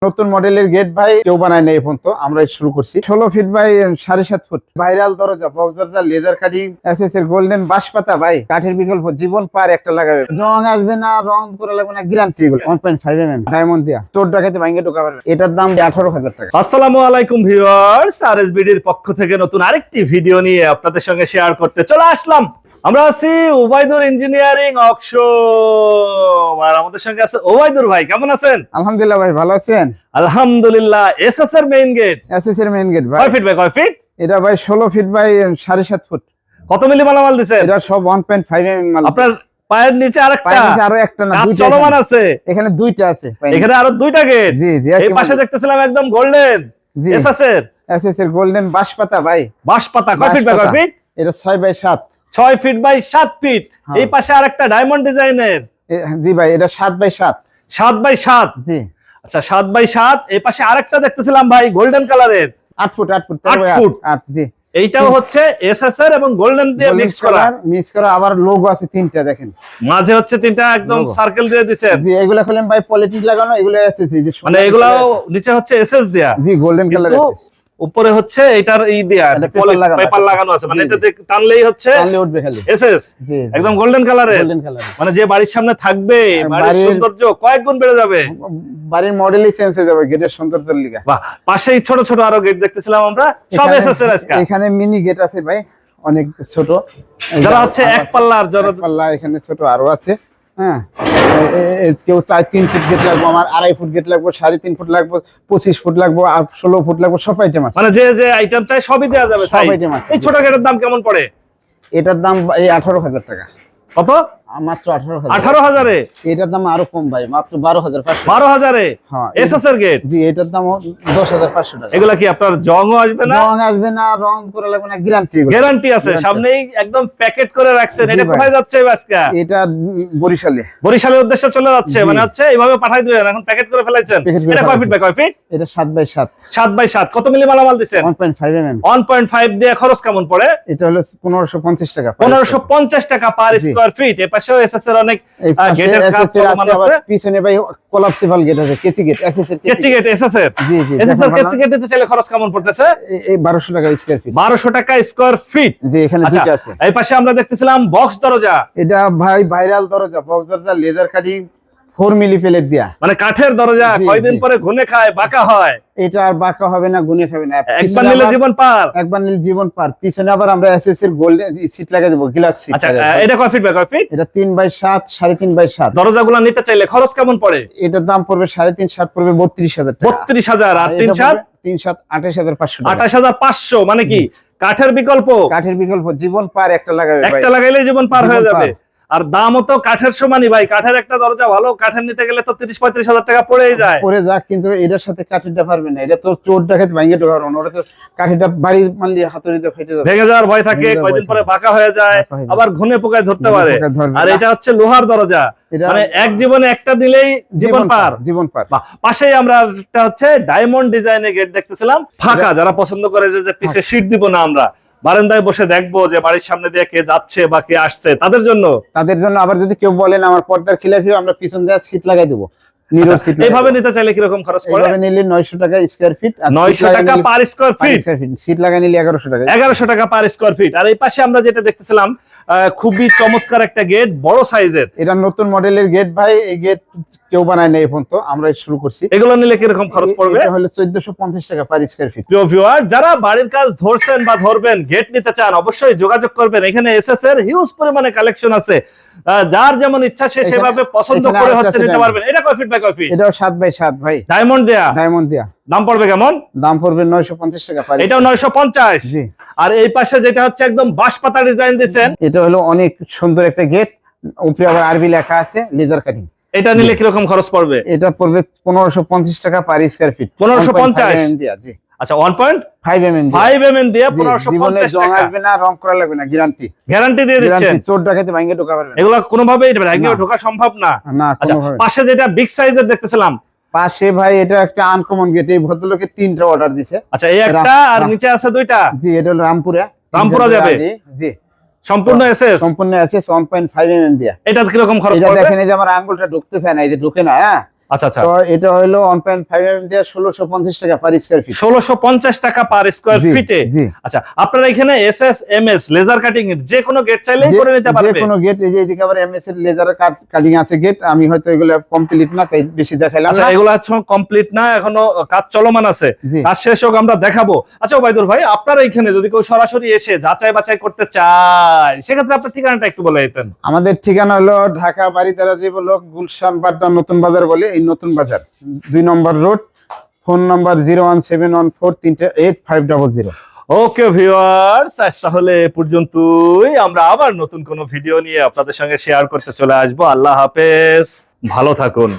নতুন মডেলের গেট ভাই কেউ বানায় না এখন, তো আমরা শুরু করছি 16 ফিট বাই 7.5 ফুট ভাইরাল দরজা, বক্স দরজা, লেজার কাটিং, এসএস এর গোল্ডেন বাঁশপাতা ভাই, কাঠের বিকল্প, জীবন পার একটা লাগাবে, রং আসবে না, রং করা লাগবে না, গ্যারান্টি। 1.5 mm ডায়মন্ড দিয়া, চোর ডাকাতে ভাঙে ঢোকা পারবে। এটার দাম 18,000 টাকা। আসসালামু আলাইকুম ভিউয়ার্স, আরএসবিডির পক্ষ থেকে নতুন আরেকটি ভিডিও নিয়ে আপনাদের সঙ্গে শেয়ার করতে চলে আসলাম। আমরা আছি ওবায়দুর ইঞ্জিনিয়ারিং ওয়ার্কশপ, আর আমাদের সঙ্গে আছে ওবায়দুর ভাই। কেমন আছেন? আলহামদুলিল্লাহ ভাই, ভালো আছেন? আলহামদুলিল্লাহ। এসএস এর মেইন গেট, এসএস এর মেইন গেট ভাই। কয় ফিট বাই কয় ফিট? এটা ভাই 16 ফিট বাই 7.5 ফুট। কত মিলি মালামাল দিবেন? এটা সব 1.5 mm মাল। আপনার পায়ের নিচে আরেকটা, আরো একটা না, দুইটা চলমান আছে। এখানে দুইটা আছে, এখানে আরো দুইটা গেট। জি জি। এই পাশে দেখতেছিলাম একদম গোল্ডেন এসএস এর, এসএস এর গোল্ডেন বাঁশপাতা ভাই। বাঁশপাতা কয় ফিট বাই কয় ফিট? এটা 6 বাই 7, 6 ফিট বাই 7 ফিট। এই পাশে আরেকটা ডায়মন্ড ডিজাইনের। জি ভাই, এটা 7 বাই 7, 7 বাই 7। জি আচ্ছা, 7 বাই 7। এই পাশে আরেকটা দেখতেছিলাম ভাই গোল্ডেন কালারের, 8 ফুট 8 ফুট 8 ফুট। জি। এইটাও হচ্ছে এসএস এর এবং গোল্ডেন দিয়ে মিক্স করা, আবার লোগো আছে তিনটা, দেখেন মাঝে হচ্ছে তিনটা একদম সার্কেল দিয়ে দিয়েছেন। জি, এগুলা খুলেন ভাই, পলিটিক লাগানো, এগুলো আছে যে মানে এগুলাও নিচে হচ্ছে এসএস দেয়া, জি গোল্ডেন কালার আছে, উপরে হচ্ছে এটার ই দেয়া পেপার লাগানো আছে, মানে এটা টানলেই হচ্ছে টানলে উঠবে খালি এসএস, একদম গোল্ডেন কালারের। মানে যে বাড়ির সামনে থাকবে, বাড়ির সৌন্দর্য কয়েক গুণ বেড়ে যাবে, বাড়ির মডেলই চেঞ্জ হয়ে যাবে গেটের সৌন্দর্যের লিগা। বাহ, পাশেই ছোট ছোট আরো গেট দেখতেছিলাম আমরা, সব এসএস এর। আজকে এখানে মিনি গেট আছে ভাই, অনেক ছোট, যারা হচ্ছে এক পাল্লার, যারা পাল্লা এখানে ছোট আরো আছে। হ্যাঁ, কেউ 4-3 ফুট গেট লাগবো, আমার 2.5 ফুট গেট লাগবো, 3.5 ফুট লাগবো, 25 ফুট লাগবো, 16 ফুট লাগবো, সব আইটেম আছে। মানে যে যে আইটেম চাই সবই দেওয়া যাবে। সব আইটেম আছে। এই ছোট গেটের দাম কেমন পড়ে? এটার দাম এই 18,000 টাকা। কত? মাত্র 18,000। 18,000-এ? এটার দাম আরো কম ভাই, মাত্র 12,500। 12,000-এ হ্যাঁ, এসএস এর গেট। জি, এটার দাম 10,500 টাকা। এগুলা কি আপনার জংও আসবে না? রং আসবে না, রং করা লাগবে না, গ্যারান্টি। গ্যারান্টি আছে। সামনেই একদম প্যাকেট করে রাখছেন। এটা কোথায় যাচ্ছে আজকে? এটা বরিশালে। বরিশালের উদ্দেশ্যে চলে যাচ্ছে, মানে হচ্ছে এইভাবে পাঠাই দিবেন, এখন প্যাকেট করে ফেলাইছেন। এটা কয় ফিট বাই কয় ফিট? এটা 7 বাই 7, 7 বাই 7। কত মিলি মালামাল দিবেন? 1.5 mm। 1.5 দিয়ে খরচ কেমন পড়ে? এটা হলো 1550 টাকা। 1550 টাকা পার স্কয়ার ফিট। এই পাশেও এসএস এর অনেক গেটের কাজ চলমান আছে। পিছনে ভাই কোলাপসিবল গেট আছে, কেচি গেট, কেচি গেট এসএস এর। জি জি। এসএস এর কেচি গেট দিতে চাইলে খরচ কেমন পড়তেছে? এই 1200 টাকা স্কয়ার ফিট। 1200 টাকা স্কয়ার ফিট। জি, এখানে দুটো আছে। এই পাশে আমরা দেখতেছিলাম বক্স দরজা। এটা ভাই ভাইরাল দরজা, বক্স দরজা, লেজার কাটিং, 4 মিলি প্লেট দিয়া, মানে কাঠের দরজা, কয়দিন পরে ঘুনে খায়, বাঁকা হয়। এটা আর বাঁকা হবে না, গুনে খাবে না, একবার নিলে জীবন পার। একবার নিলে জীবন পার। পিছনে আবার আমরা এসএস এর গোল্ডেন সিট লাগিয়ে দেব, গ্লাস সিট। আচ্ছা, এটা কয় ফিট বাই কয় ফিট? এটা 3 বাই 7, 3.5 বাই 7। দরজাগুলো নিতে চাইলে খরচ কেমন পড়ে? এটার দাম পড়বে 3.5 7 পড়বে 32,000 টাকা। 32,000 আর 3 7 28,500 টাকা। 28,500। মানে কি কাঠের বিকল্প? কাঠের বিকল্প, জীবন পার একটা লাগাবে ভাই, একটা লাগাইলে জীবন পার হয়ে যাবে। আর দামও তো কাঠের সমানই ভাই। কাঠের একটা দরজা ভালো কাঠের নিতে গেলে তো 30-35,000 টাকা পড়েই যায়। পড়ে যাক, কিন্তু এটার সাথে কাঠেরটা পারবে না। এটা তো চোর ডাকাত ভাঙে ঢোকা পারবে না। ওটা তো কাঠেরটা বাড়ি মানলে হাতুড়িতে ফেটে যাবে, ভেঙে যাওয়ার ভয় থাকে, কয়দিন পরে বাঁকা হয়ে যায়, আবার ঘুনে পোকায় ধরতে পারে। আর এটা হচ্ছে লোহার দরজা, মানে এক জীবনে একটা দিলেই জীবন পার, জীবন পার। পাশেই আমরা একটা হচ্ছে ডায়মন্ড ডিজাইনের গেট দেখতেছিলাম, ফাঁকা। যারা পছন্দ করে যে পিছে শীট দিব না, আমরা বারান্দায় বসে দেখবো যে বাড়ির সামনে দিয়ে কে যাচ্ছে বা কে আসছে, তাদের জন্য আবার যদি কেউ বলেন আমার পর্দার খিলাফি, আমরা পিছন দিয়ে সিট লাগাই দেবো। এইভাবে নিতে চাইলে কিরকম খরচ পড়ে? এইভাবে নিলে 900 টাকা স্কয়ার ফিট, 900 টাকা পার স্কয়ার ফিট। সিট লাগাই নিলে 1100 টাকা, 1100 টাকা পার স্কয়ার ফিট। আর এই পাশে আমরা যেটা দেখতেছিলাম খুবই চমৎকার একটা গেট, বড় সাইজের। এটা নতুন মডেলের গেট ভাই, এই গেট কেউ বানায় না এখন, তো আমরা শুরু করছি। এগুলো নিলে কিরকম খরচ পড়বে? এটা হলো 1450 টাকা পার স্কয়ার ফিট। প্রিয় ভিউয়ার, যারা বাড়ির কাজ ধরছেন বা ধরবেন, গেট নিতে চান, অবশ্যই যোগাযোগ করবেন। এখানে এসএস এর হিউজ পরিমাণে কালেকশন আছে, যার যেমন ইচ্ছা সে সেভাবে পছন্দ করে হচ্ছে নিতে পারবেন। এটা কয় ফিট বাই কয় ফিট? এটাও 7 বাই 7 ভাই, ডায়মন্ড দেয়া। ডায়মন্ড দেয়া। দাম পড়বে কেমন? দাম পড়বে 950 টাকা পার। এটাও 950। জি। আর এই পাশে যেটা হচ্ছে একদম বাঁশপাতা ডিজাইন দিয়েছেন, এটা হলো অনেক সুন্দর একটা গেট, উপরে আবার আরবি লেখা আছে, লেজার কাটিং। এটা নিলে কিরকম খরচ পড়বে? এটা পড়বে 1550 টাকা পার স্কয়ার ফিট। 1550 দিয়া। জি। আচ্ছা, 1.5 mm দিয়ে 1550 টাকা। আসবে না, রং করা লাগবে না, গ্যারান্টি। গ্যারান্টি দিয়ে দিচ্ছেন। চোর ডাকাতে ভাঙে ঢোকা পারবে না। এগুলো কোনোভাবেই ভাঙে ঢোকা সম্ভব না। না, কোনোভাবে। পাশে যেটা বিগ সাইজের দেখতেছিলাম, পাশে ভাই এটা একটা আনকমন গেট, এই ভদ্রলোকে 3টা অর্ডার দিছে। আচ্ছা, এই একটা আর নিচে আছে 2টা। জি, এটা হলো রামপুরা যাবে। জি, সম্পূর্ণ এসএস, সম্পূর্ণ এসএস 1.5 mm দিয়া। এটা কিরকম খরচ পড়বে? দেখেন, এই যে আমার আঙ্গুলটা ঢুকতে চায় না, এই যে ঢুকে না, হ্যাঁ, আচ্ছা আচ্ছা, তো এটা হলো 1.5 mm দিয়ে 1650 টাকা পার স্কয়ার ফিট। 1650 টাকা পার স্কয়ার জি, ফিটে। জি। আচ্ছা, আপনারা এখানে এসএস এমএস লেজার কাটিং এর যে কোনো গেট চাইলেই করে নিতে যে পারবে। কোনো গেট, এই যে এদিকে আবার এমএস এর লেজার কাটিং আছে গেট, আমি হয়তো এগুলো কমপ্লিট না তাই বেশি দেখাইলাম আচ্ছা, না। এগুলো আছে কমপ্লিট না, এখনো কাজ চলমান আছে, জি। কাজ শেষ হোক আমরা দেখাবো। আচ্ছা ওবাইদুর ভাই, আপনারা এখানে যদি কেউ সরাসরি এসে যাচাই বাছাই করতে চায় সেক্ষেত্রে আপনার ঠিকানাটা একটু বলে দিতেন। আমাদের ঠিকানা হলো ঢাকা বাড়িতারা যে বলো গুলশান বাড্ডা নতুন বাজার বলে, এই নতুন বাজার 2 নম্বর road. Phone number 01714385500। Okay viewers, আজ তাহলে এ পর্যন্তই। আমরা আবার নতুন কোনো ভিডিও নিয়ে আপনাদের সঙ্গে শেয়ার করতে চলে আসবো। আল্লাহ হাফেজ, ভালো থাকুন।